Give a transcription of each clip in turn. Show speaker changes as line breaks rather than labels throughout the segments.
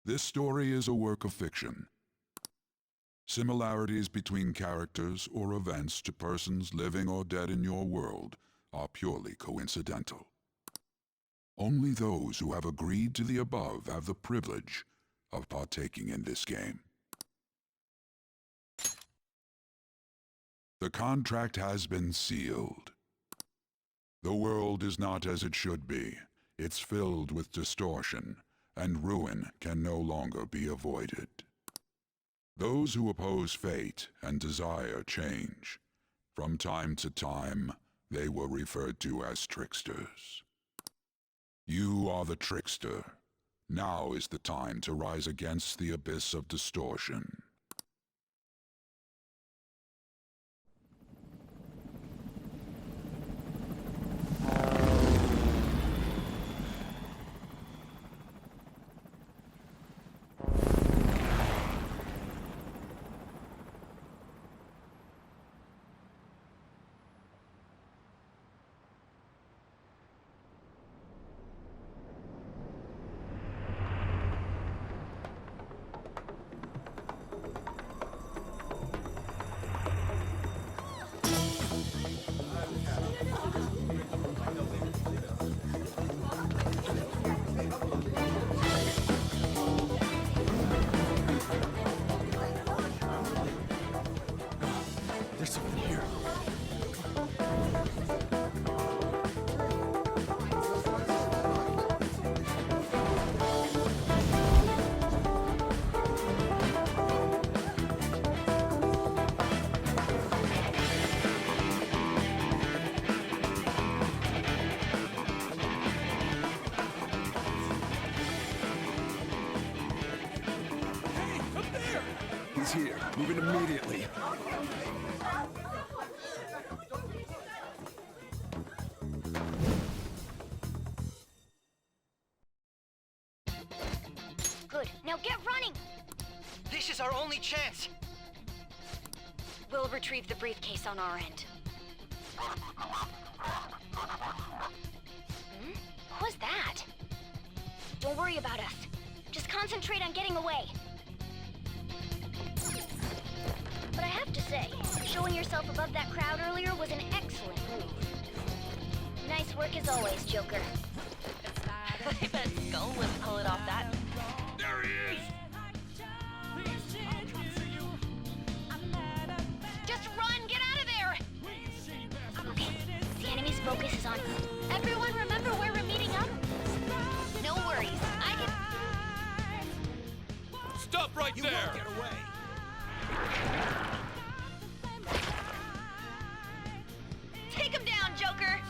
This story is a work of fiction. Similarities between characters or events to persons living or dead in your world are purely coincidental. Only those who have agreed to the above have the privilege of partaking in this game. The contract has been sealed. The world is not as it should be. It's filled with distortion, and ruin can no longer be avoided. Those who oppose fate and desire change. From time to time, they were referred to as tricksters. You are the trickster. Now is the time to rise against the abyss of distortion.
There's something here. Hey, up there! He's here. Moving immediately.
Good. Now get running!
This is our only chance!
We'll retrieve the briefcase on our end. Who's that? Don't worry about us. Just concentrate on getting away. But I have to say, showing yourself above that crowd earlier was an excellent move. Nice work as always, Joker.
I bet Skull wouldn't pull it off that.
There he is!
Just run! Get out of there! Okay, the enemy's focus is on us. Everyone remember where we're meeting up? No worries, I can...
Stop right there!
Won't get away!
Take him down, Joker!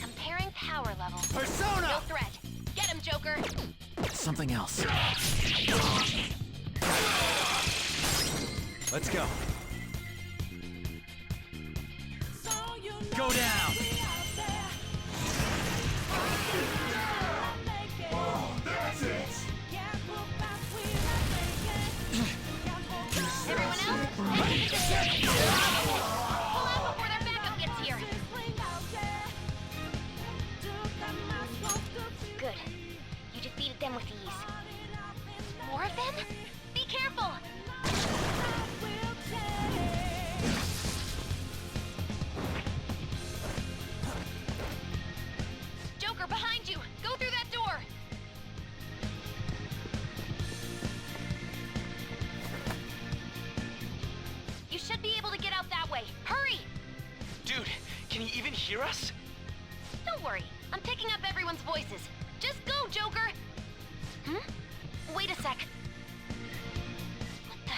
Comparing power level.
Persona!
No threat. Get him, Joker!
Something else. Let's go. Go down!
Everyone else, head to the distance. Pull out before their backup gets here. Good. You defeated them with ease. More of them? Be careful! Joker, behind you! Go through that door! You should be able to get out that way. Hurry!
Dude, can you even hear us?
Don't worry. I'm picking up everyone's voices. Just go, Joker! Wait a sec. What the?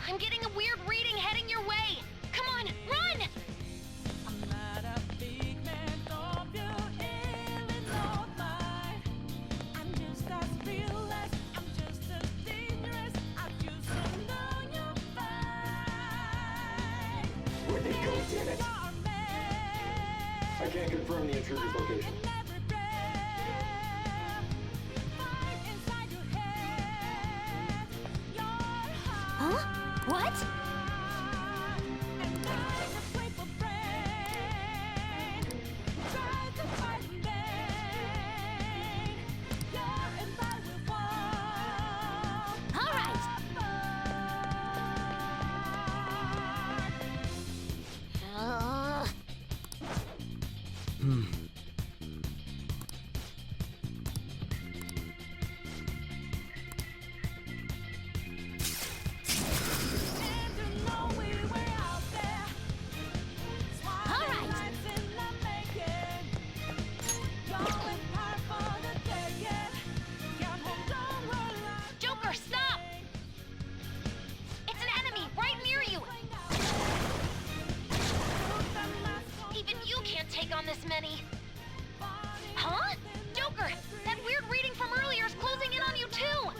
I'm getting a weird reading heading your way. Come on, run!
Where'd they go, damn it? I can't confirm the intruder's location.
What? All right. All right. Joker, stop! It's an enemy right near you! Even you can't take on this many. Huh? Joker, that weird reading from earlier is closing in on you too!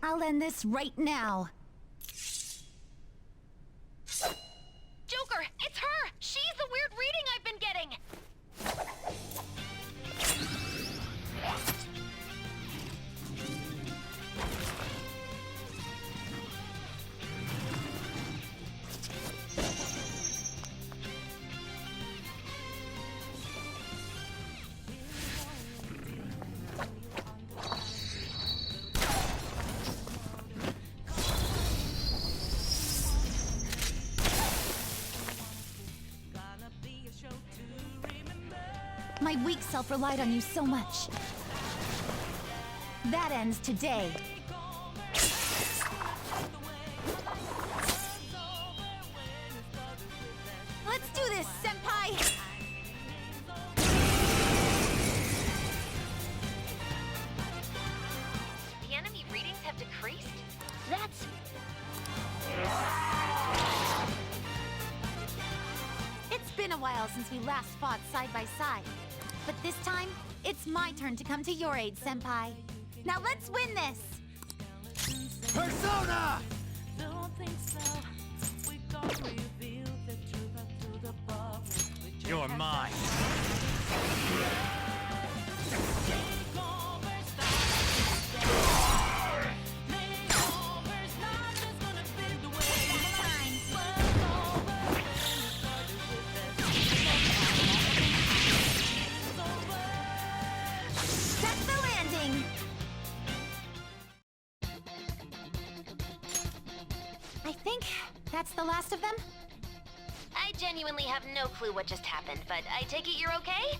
I'll end this right now. Joker, it's her! She's the weird reading I've been getting! My weak self relied on you so much. That ends today. Let's do this, Senpai! The enemy readings have decreased? That's... It's been a while since we last fought side by side. But this time, it's my turn to come to your aid, Senpai. Now let's win this!
Persona!
You're mine.
Set the landing! I think that's the last of them. I genuinely have no clue what just happened, but I take it you're okay?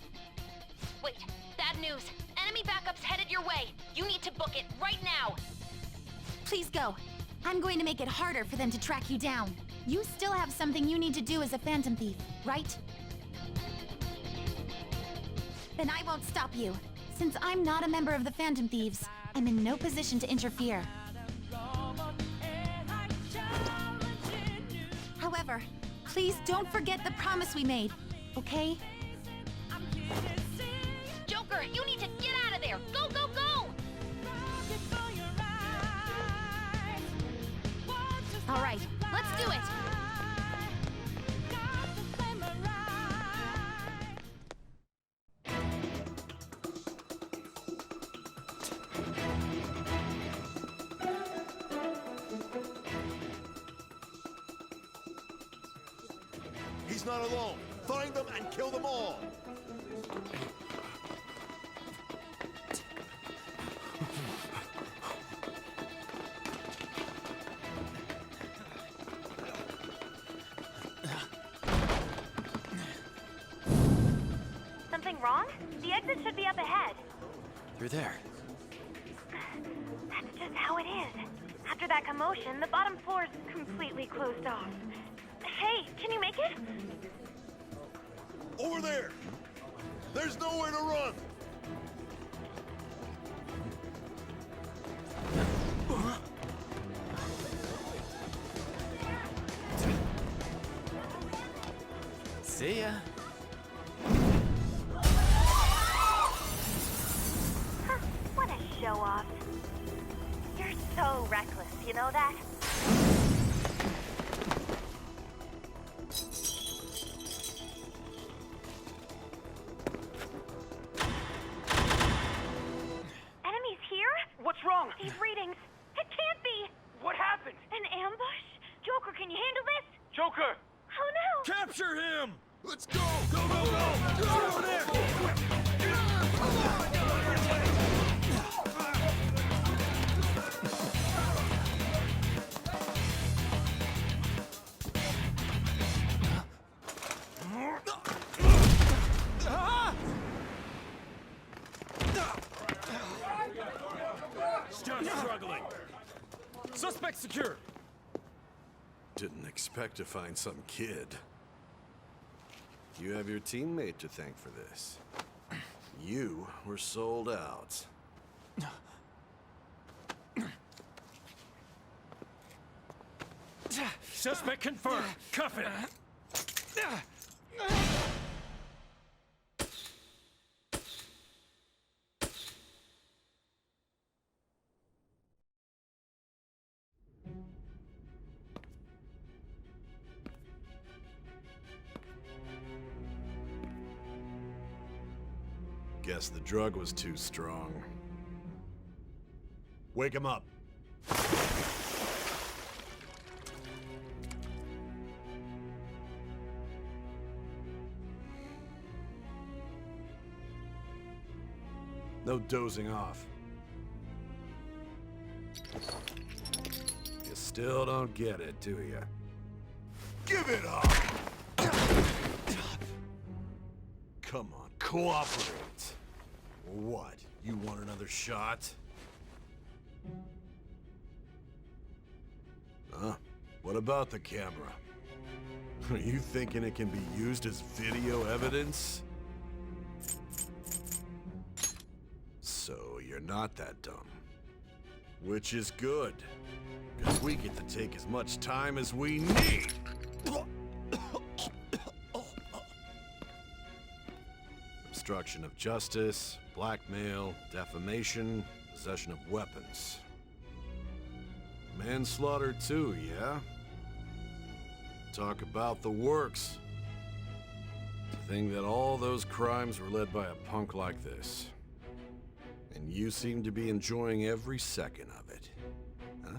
Wait, bad news. Enemy backup's headed your way. You need to book it right now. Please go. I'm going to make it harder for them to track you down. You still have something you need to do as a Phantom Thief, right? Then I won't stop you. Since I'm not a member of the Phantom Thieves, I'm in no position to interfere. However, please don't forget the promise we made, okay? Joker, you need to get out of there! Go, go, go! All right, let's do it!
He's not alone. Find them and kill them all.
Something wrong? The exit should be up ahead.
You're there.
That's just how it is. After that commotion, the bottom floor's completely closed off. Hey, can you make it?
Over there! There's nowhere to run!
See ya.
Huh, what a show-off. You're so reckless, you know that?
Joker!
Oh no!
Capture him!
Let's go!
Go, go, go! Go over there! Quick! Still struggling. Suspect secure.
Didn't expect to find some kid. You have your teammate to thank for this. You were sold out.
Suspect confirmed. Cuff it.
Guess the drug was too strong. Wake him up. No dozing off. You still don't get it, do you? Give it up! Come on, cooperate. What? You want another shot? Huh? What about the camera? Are you thinking it can be used as video evidence? So you're not that dumb. Which is good. Because we get to take as much time as we need. Obstruction of justice, blackmail, defamation, possession of weapons. Manslaughter too, yeah? Talk about the works. To think that all those crimes were led by a punk like this. And you seem to be enjoying every second of it. Huh?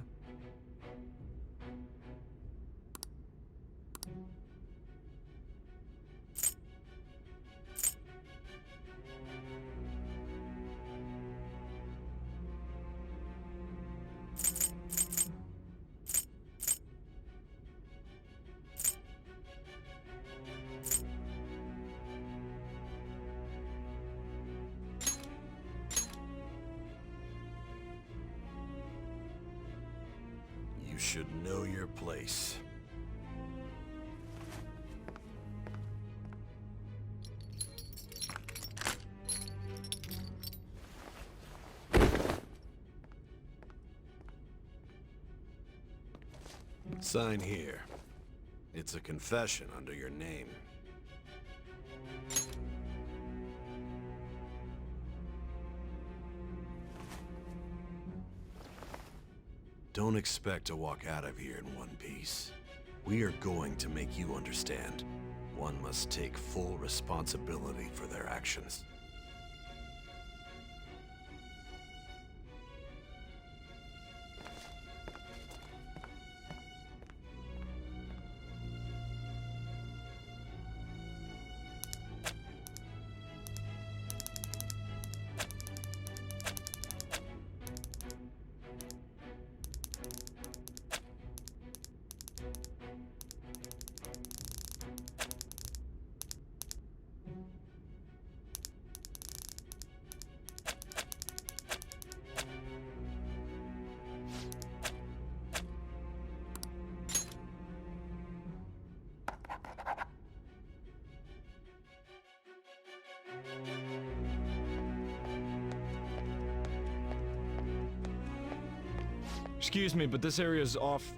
You should know your place. Sign here. It's a confession under your name. Don't expect to walk out of here in one piece. We are going to make you understand. One must take full responsibility for their actions.
Excuse me, but this area's off.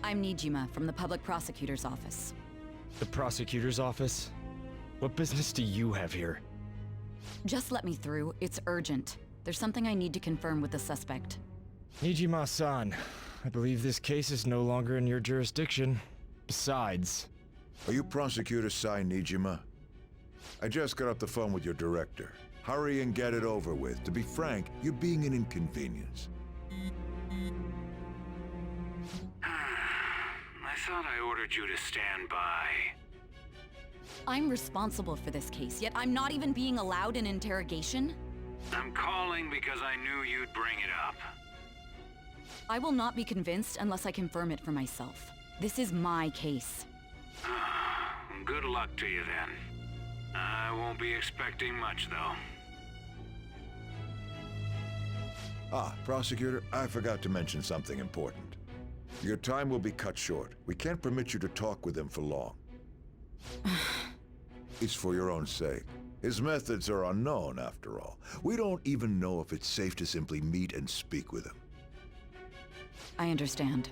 I'm Nijima from the Public Prosecutor's Office.
The prosecutor's office? What business do you have here?
Just let me through. It's urgent. There's something I need to confirm with the suspect.
Nijima-san, I believe this case is no longer in your jurisdiction. Besides...
Are you Prosecutor Sai Nijima? I just got off the phone with your director. Hurry and get it over with. To be frank, you're being an inconvenience.
This thought I ordered you to stand by.
I'm responsible for this case, yet I'm not even being allowed an interrogation?
I'm calling because I knew you'd bring it up.
I will not be convinced unless I confirm it for myself. This is my case.
Good luck to you then. I won't be expecting much, though.
Ah, Prosecutor, I forgot to mention something important. Your time will be cut short. We can't permit you to talk with him for long. It's for your own sake. His methods are unknown, after all. We don't even know if it's safe to simply meet and speak with him.
I understand.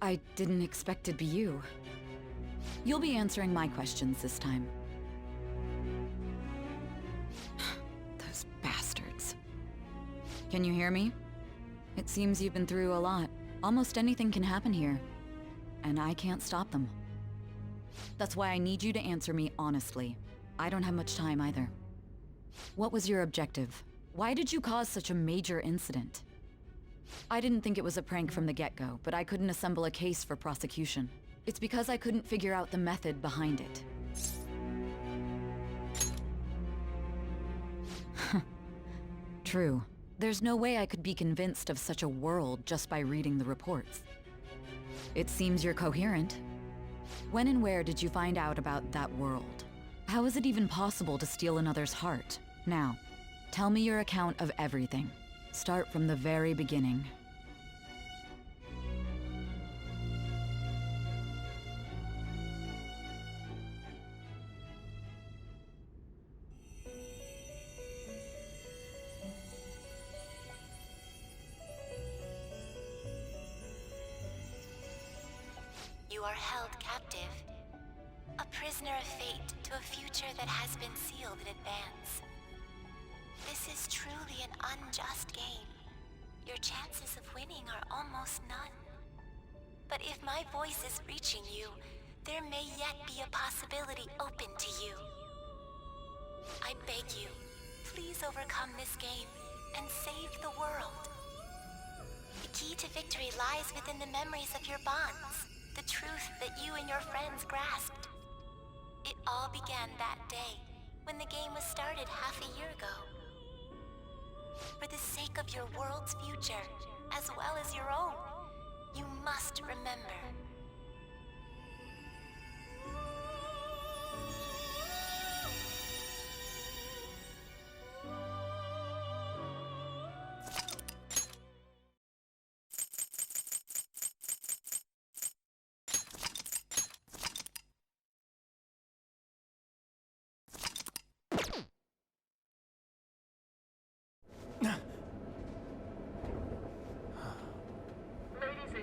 I didn't expect it'd be you. You'll be answering my questions this time. Those bastards. Can you hear me? It seems you've been through a lot. Almost anything can happen here. And I can't stop them. That's why I need you to answer me honestly. I don't have much time either. What was your objective? Why did you cause such a major incident? I didn't think it was a prank from the get-go, but I couldn't assemble a case for prosecution. It's because I couldn't figure out the method behind it. True. There's no way I could be convinced of such a world just by reading the reports. It seems you're coherent. When and where did you find out about that world? How is it even possible to steal another's heart? Now, tell me your account of everything. Start from the very beginning.
You are held captive, a prisoner of fate to a future that has been sealed in advance. This is truly an unjust game. Your chances of winning are almost none. But if my voice is reaching you, there may yet be a possibility open to you. I beg you, please overcome this game and save the world. The key to victory lies within the memories of your bonds. The truth that you and your friends grasped. It all began that day, when the game was started half a year ago. For the sake of your world's future, as well as your own, you must remember.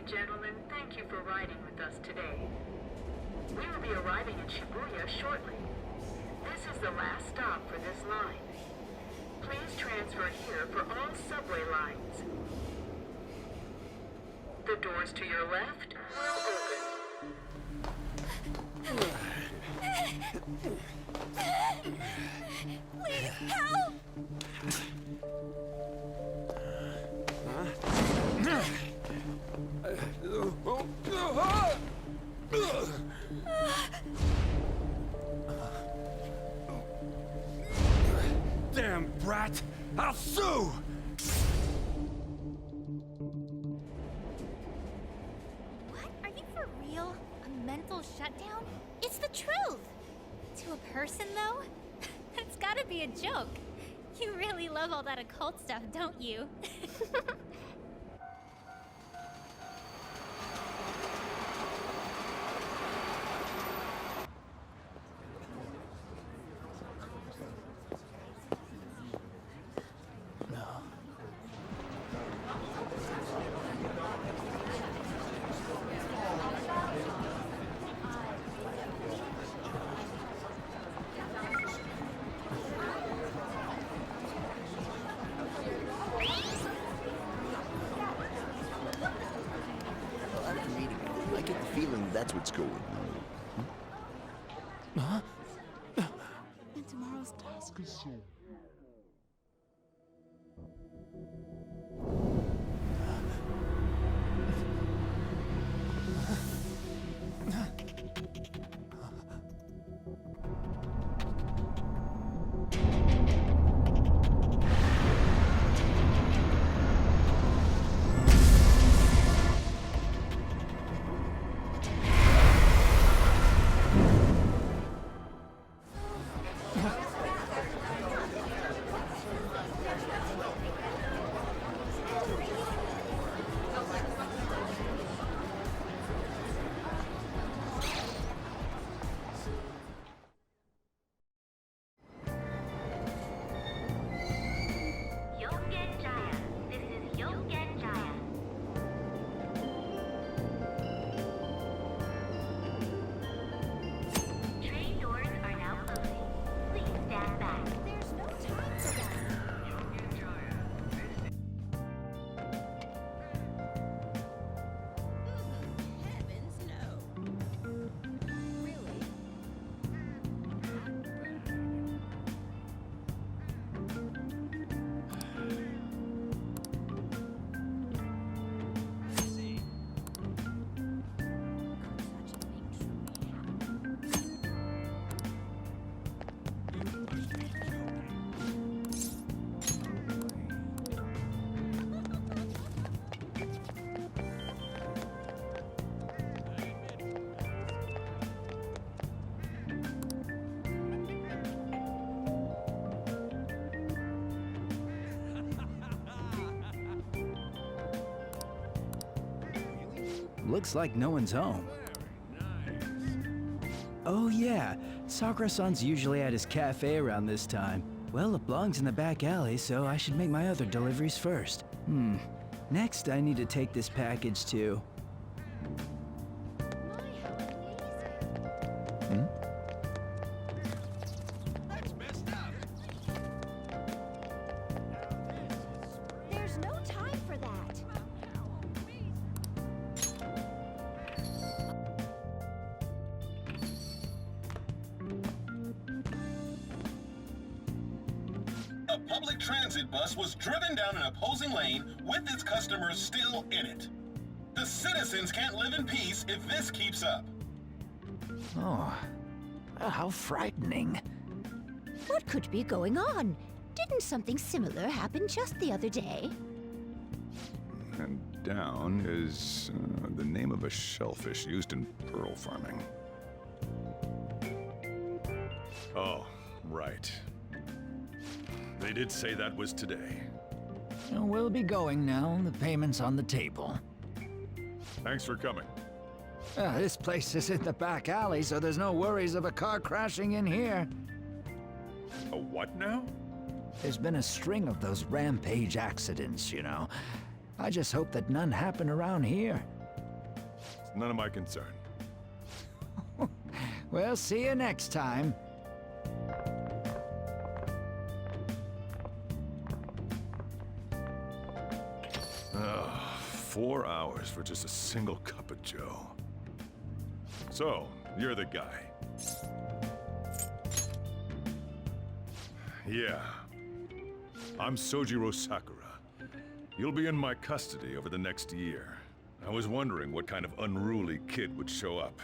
Gentlemen, thank you for riding with us today. We will be arriving in Shibuya shortly. This is the last stop for this line. Please transfer here for all subway lines. The doors to your left will open.
Please help!
Damn brat! I'll sue!
What? Are you for real? A mental shutdown? It's the truth! To a person, though? It's gotta be a joke. You really love all that occult stuff, don't you?
I get the feeling that's what's going on.
And tomorrow's task is so
Looks like no one's home. Oh yeah, Sakura-san's usually at his cafe around this time. Well, LeBlanc's in the back alley, so I should make my other deliveries first. Next, I need to take this package to...
There's no time for that.
A public transit bus was driven down an opposing lane with its customers still in it. The citizens can't live in peace if this keeps up.
Oh, how frightening.
What could be going on? Didn't something similar happen just the other day?
And down is the name of a shellfish used in pearl farming.
Oh, right. They did say that was today.
We'll be going now. The payment's on the table.
Thanks for coming.
This place is in the back alley, so there's no worries of a car crashing in here.
A what now?
There's been a string of those rampage accidents, you know. I just hope that none happen around here.
It's none of my concern.
We'll see you next time.
Ugh, 4 hours for just a single cup of joe. So, you're the guy. Yeah. I'm Sojiro Sakura. You'll be in my custody over the next year. I was wondering what kind of unruly kid would show up.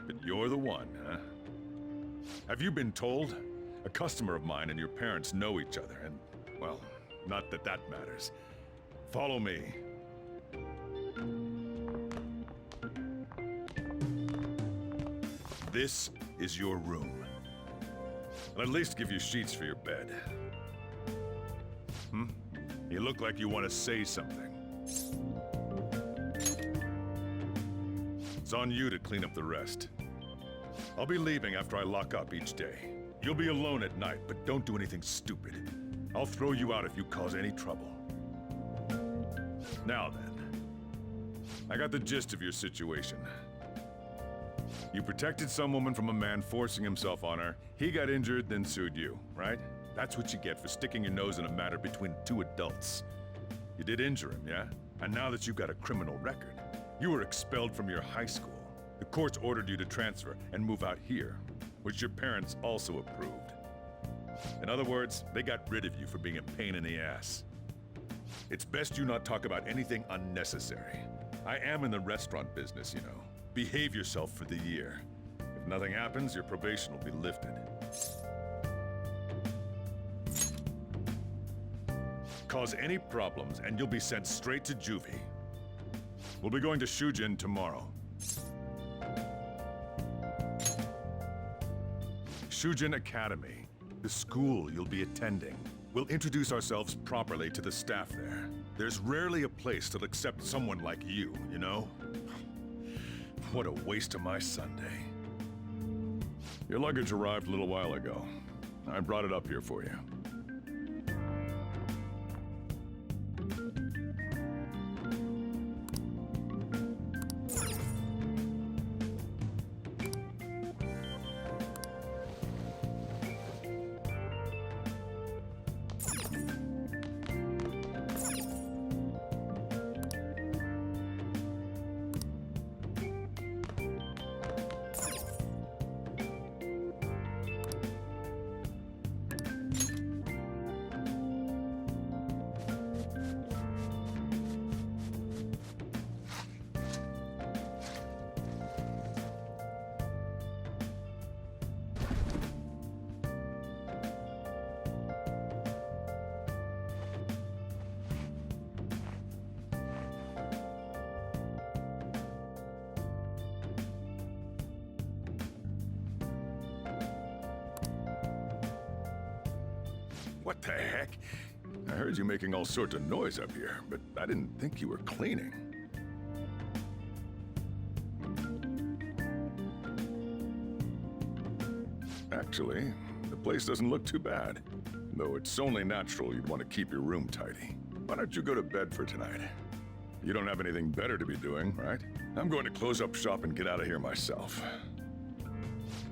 But you're the one, huh? Have you been told? A customer of mine and your parents know each other, and, well, not that that matters. Follow me. This is your room. I'll at least give you sheets for your bed. You look like you want to say something. It's on you to clean up the rest. I'll be leaving after I lock up each day. You'll be alone at night, but don't do anything stupid. I'll throw you out if you cause any trouble. Now then, I got the gist of your situation. You protected some woman from a man forcing himself on her. He got injured, then sued you, right? That's what you get for sticking your nose in a matter between two adults. You did injure him, yeah? And now that you've got a criminal record, you were expelled from your high school. The courts ordered you to transfer and move out here, which your parents also approved. In other words, they got rid of you for being a pain in the ass. It's best you not talk about anything unnecessary. I am in the restaurant business, you know. Behave yourself for the year. If nothing happens, your probation will be lifted. Cause any problems, and you'll be sent straight to juvie. We'll be going to Shujin tomorrow. Shujin Academy, the school you'll be attending. We'll introduce ourselves properly to the staff there. There's rarely a place that'll accept someone like you, you know? What a waste of my Sunday. Your luggage arrived a little while ago. I brought it up here for you. What the heck? I heard you making all sorts of noise up here, but I didn't think you were cleaning. actually. The place doesn't look too bad. Though it's only natural you'd want to keep your room tidy. Why don't you go to bed for tonight? You don't have anything better to be doing, right? I'm going to close up shop and get out of here myself.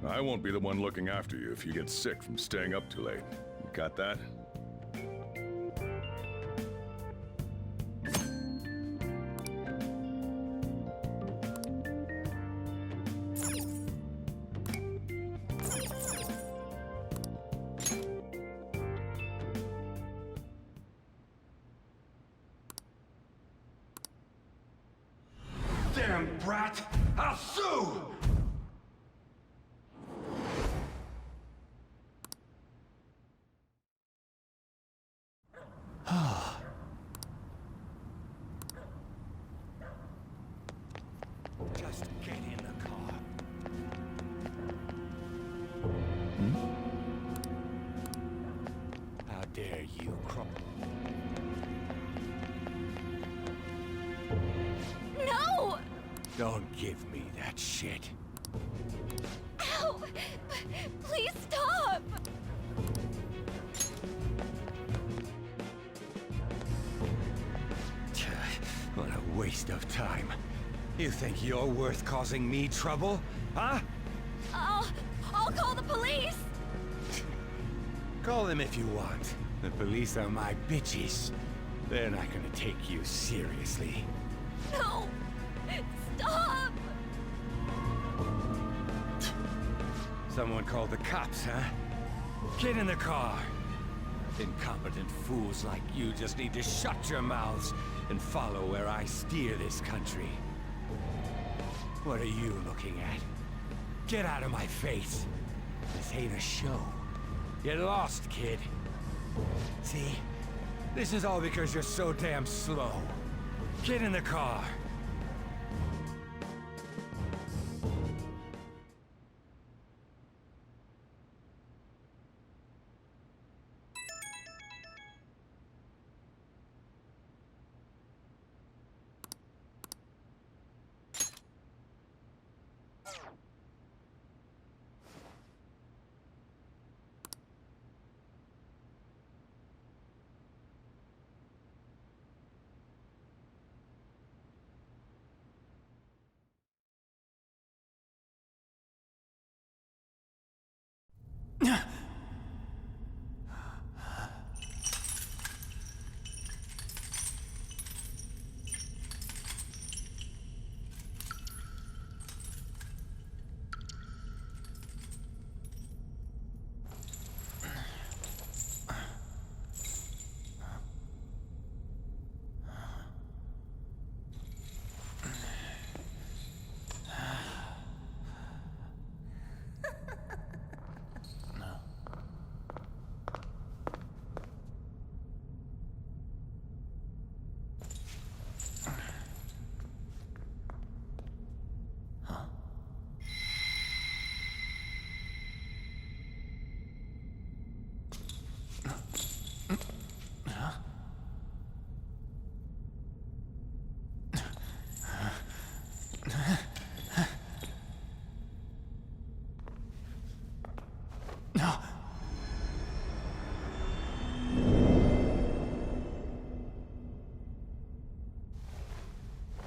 I won't be the one looking after you if you get sick from staying up too late. You got that?
Damn brat! I'll sue! Just get in the car. How dare you,
No!
Don't give me that shit.
Ow! Please stop!
What a waste of time. You think you're worth causing me trouble? Huh?
I'll call the police!
Call them if you want. The police are my bitches. They're not gonna take you seriously.
No! Stop!
Someone called the cops, huh? Get in the car! Incompetent fools like you just need to shut your mouths and follow where I steer this country. What are you looking at? Get out of my face! This ain't a show. Get lost, kid. See? This is all because you're so damn slow. Get in the car!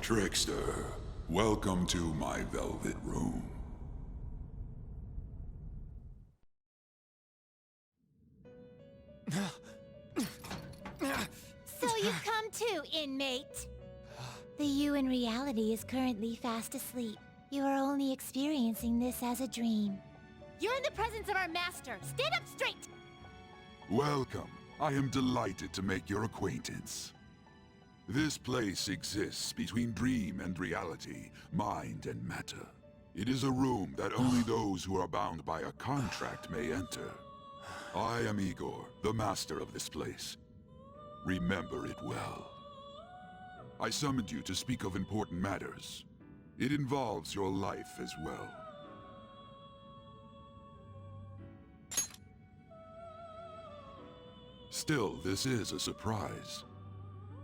Trickster, welcome to my velvet room.
So you've come too, inmate. The you in reality is currently fast asleep. You are only experiencing this as a dream.
You're in the presence of our master! Stand up straight!
Welcome. I am delighted to make your acquaintance. This place exists between dream and reality, mind and matter. It is a room that only those who are bound by a contract may enter. I am Igor, the master of this place. Remember it well. I summoned you to speak of important matters. It involves your life as well. Still, this is a surprise.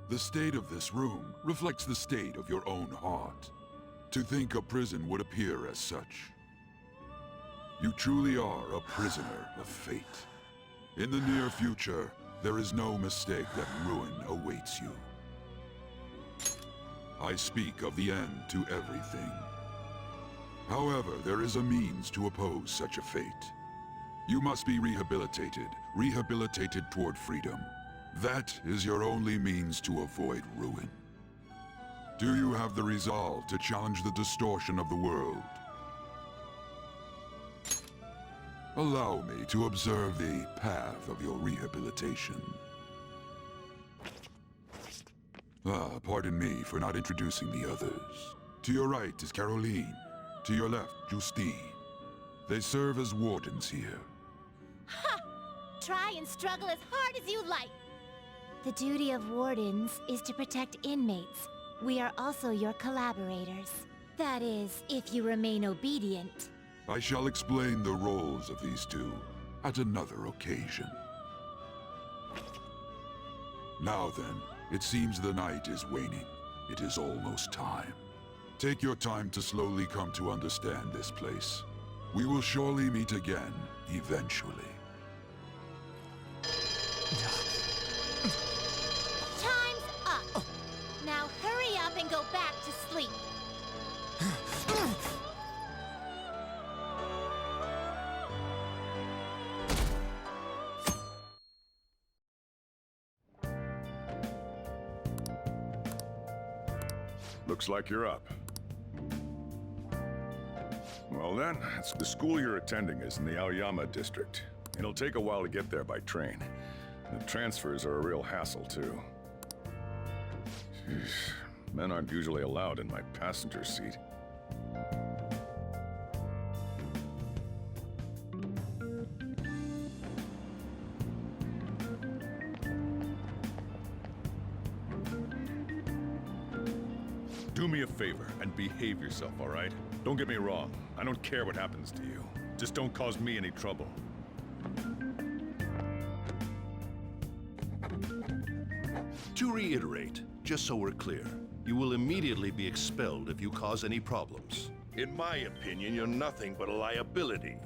The state of this room reflects the state of your own heart. To think a prison would appear as such. You truly are a prisoner of fate. In the near future, there is no mistake that ruin awaits you. I speak of the end to everything. However, there is a means to oppose such a fate. You must be rehabilitated toward freedom. That is your only means to avoid ruin. Do you have the resolve to challenge the distortion of the world? Allow me to observe the path of your rehabilitation. Pardon me for not introducing the others. To your right is Caroline. To your left, Justine. They serve as wardens here.
Ha! Try and struggle as hard as you like. The duty of wardens is to protect inmates. We are also your collaborators. That is, if you remain obedient.
I shall explain the roles of these two at another occasion. Now then, it seems the night is waning. It is almost time. Take your time to slowly come to understand this place. We will surely meet again, eventually.
Time's up! Now hurry up and go back to sleep.
Looks like you're up. Well then, the school you're attending is in the Aoyama district. It'll take a while to get there by train. The transfers are a real hassle, too. Jeez, men aren't usually allowed in my passenger seat. Do me a favor and behave yourself, all right? Don't get me wrong. I don't care what happens to you. Just don't cause me any trouble.
To reiterate, just so we're clear, you will immediately be expelled if you cause any problems. In my opinion, you're nothing but a liability.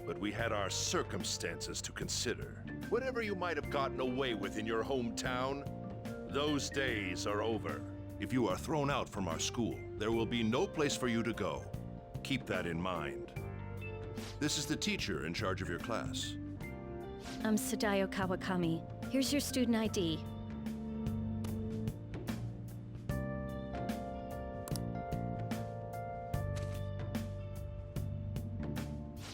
But we had our circumstances to consider. Whatever you might have gotten away with in your hometown, those days are over. If you are thrown out from our school, there will be no place for you to go. Keep that in mind. This is the teacher in charge of your class.
I'm Sadayo Kawakami. Here's your student ID.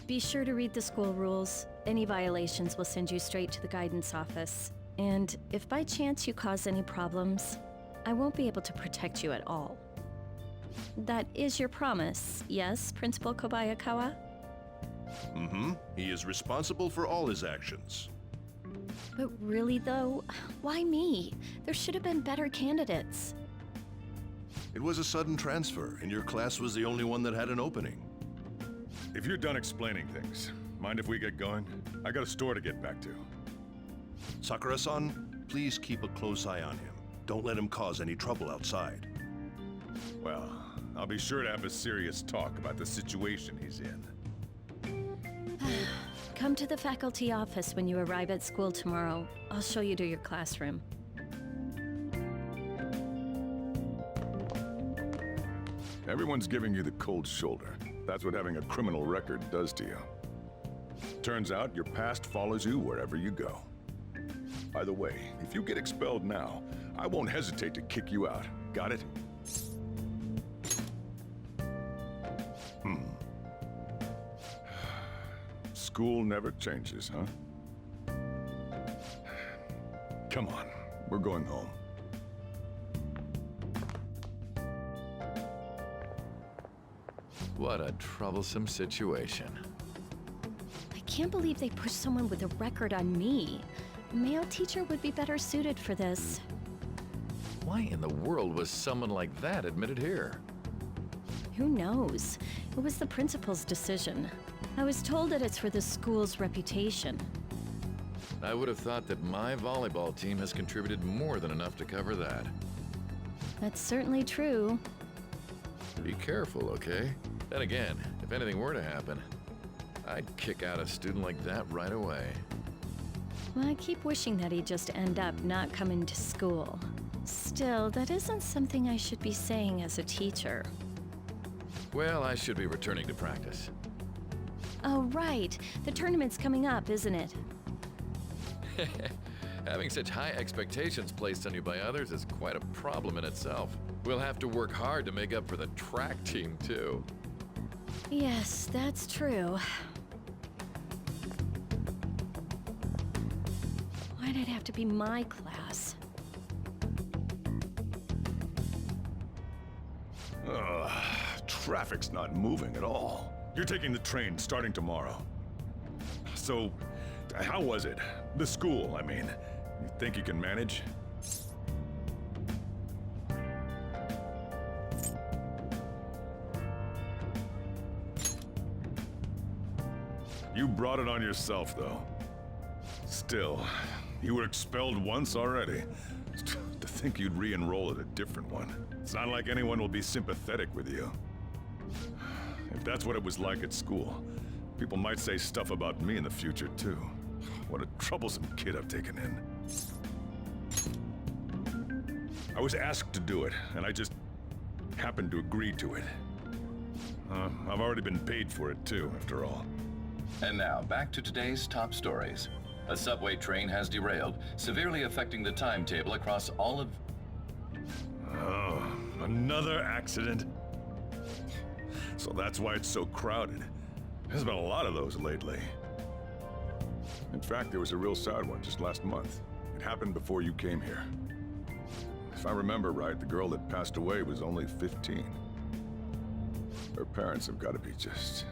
Be sure to read the school rules. Any violations will send you straight to the guidance office. And if by chance you cause any problems, I won't be able to protect you at all. That is your promise, yes, Principal Kobayakawa?
Mm-hmm. He is responsible for all his actions.
But really though, why me? There should have been better candidates.
It was a sudden transfer, and your class was the only one that had an opening.
If you're done explaining things, mind if we get going? I got a store to get back to.
Sakura-san, please keep a close eye on him. Don't let him cause any trouble outside.
Well, I'll be sure to have a serious talk about the situation he's in.
Come to the faculty office when you arrive at school tomorrow. I'll show you to your classroom.
Everyone's giving you the cold shoulder. That's what having a criminal record does to you. Turns out your past follows you wherever you go. By the way, if you get expelled now, I won't hesitate to kick you out. Got it? School never changes, huh? Come on, we're going home.
What a troublesome situation.
I can't believe they pushed someone with a record on me. A male teacher would be better suited for this.
Why in the world was someone like that admitted here?
Who knows? It was the principal's decision. I was told that it's for the school's reputation.
I would have thought that my volleyball team has contributed more than enough to cover that.
That's certainly true.
Be careful, okay? Then again, if anything were to happen, I'd kick out a student like that right away.
Well, I keep wishing that he'd just end up not coming to school. Still, that isn't something I should be saying as a teacher.
Well, I should be returning to practice.
Oh, right. The tournament's coming up, isn't it?
Having such high expectations placed on you by others is quite a problem in itself. We'll have to work hard to make up for the track team, too.
Yes, that's true. Why'd it have to be my class?
Ugh, traffic's not moving at all. You're taking the train starting tomorrow. So, how was it? The school, I mean. You think you can manage? You brought it on yourself, though. Still, you were expelled once already. To think you'd re-enroll at a different one. It's not like anyone will be sympathetic with you. If that's what it was like at school, people might say stuff about me in the future, too. What a troublesome kid I've taken in. I was asked to do it, and I just happened to agree to it. I've already been paid for it, too, after all.
And now, back to today's top stories. A subway train has derailed, severely affecting the timetable across all of...
Oh, another accident? So that's why it's so crowded. There's been a lot of those lately. In fact, there was a real sad one just last month. It happened before you came here. If I remember right, the girl that passed away was only 15. Her parents have got to be just...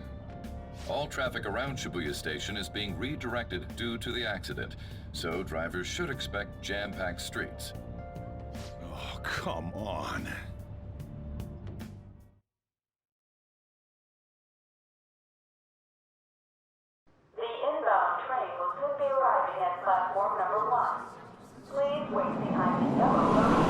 All traffic around Shibuya Station is being redirected due to the accident, so drivers should expect jam-packed streets.
Oh, come on.
The inbound train will soon be arriving at platform number 1. Please wait behind the yellow line.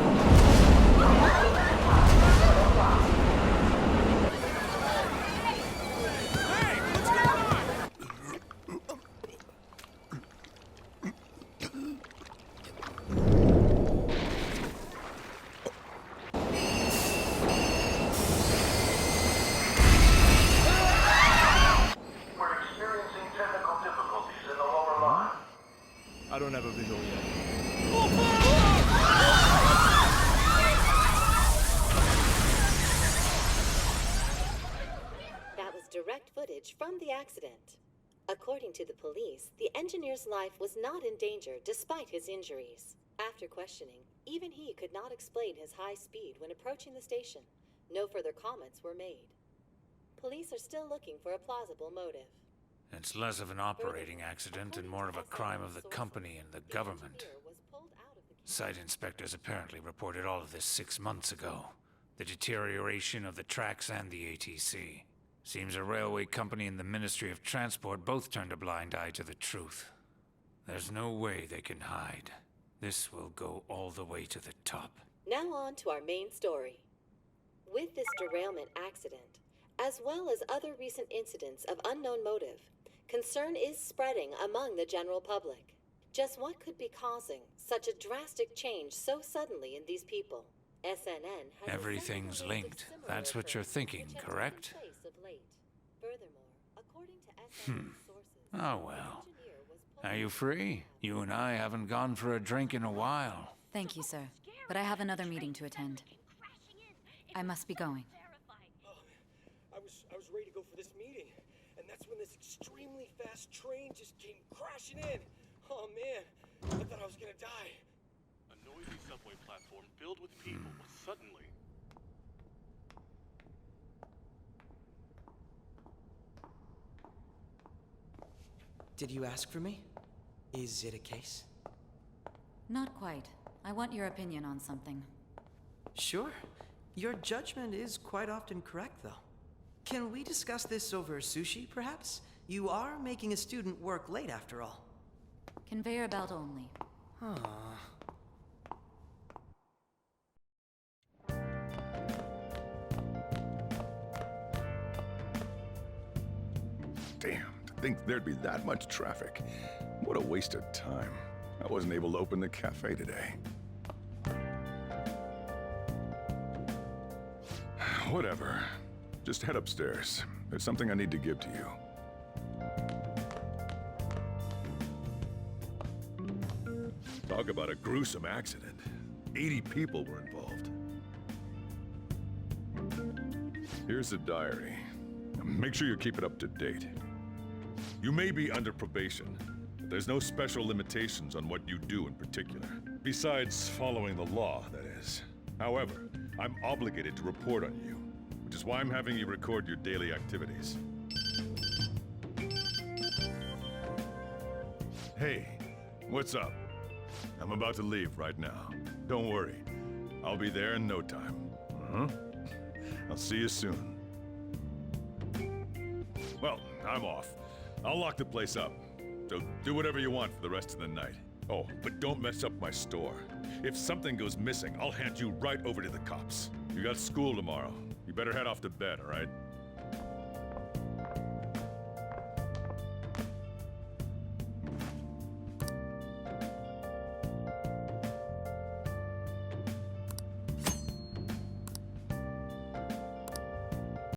I don't have a visual yet.
That was direct footage from the accident. According to the police, the engineer's life was not in danger despite his injuries. After questioning, even he could not explain his high speed when approaching the station. No further comments were made. Police are still looking for a plausible motive.
It's less of an operating accident and more of a crime of the company and the government. Site inspectors apparently reported all of this 6 months ago. The deterioration of the tracks and the ATC. Seems a railway company and the Ministry of Transport both turned a blind eye to the truth. There's no way they can hide. This will go all the way to the top.
Now on to our main story. With this derailment accident, as well as other recent incidents of unknown motive, concern is spreading among the general public. Just what could be causing such a drastic change so suddenly in these people? SNN has
Everything's linked. That's what you're thinking, correct? Oh well. Are you free? You and I haven't gone for a drink in a while.
Thank you, sir. But I have another meeting to attend. I must be going.
I was ready to go for this meeting, and that's when this extremely fast train just came crashing in. Oh man, I thought I was gonna die.
A noisy subway platform filled with people was suddenly...
Did you ask for me? Is it a case?
Not quite. I want your opinion on something.
Sure. Your judgment is quite often correct, though. Can we discuss this over sushi, perhaps? You are making a student work late, after all.
Conveyor belt only.
Damned. think there'd be that much traffic. What a waste of time. I wasn't able to open the cafe today. Whatever. Just head upstairs. There's something I need to give to you. Talk about a gruesome accident. 80 people were involved. Here's the diary. Make sure you keep it up to date. You may be under probation, but there's no special limitations on what you do in particular. Besides following the law, that is. However, I'm obligated to report on you, which is why I'm having you record your daily activities. Hey, what's up? I'm about to leave right now. Don't worry. I'll be there in no time. I'll see you soon. Well, I'm off. I'll lock the place up. So do whatever you want for the rest of the night. Oh, but don't mess up my store. If something goes missing, I'll hand you right over to the cops. You got school tomorrow. You better head off to bed, all right?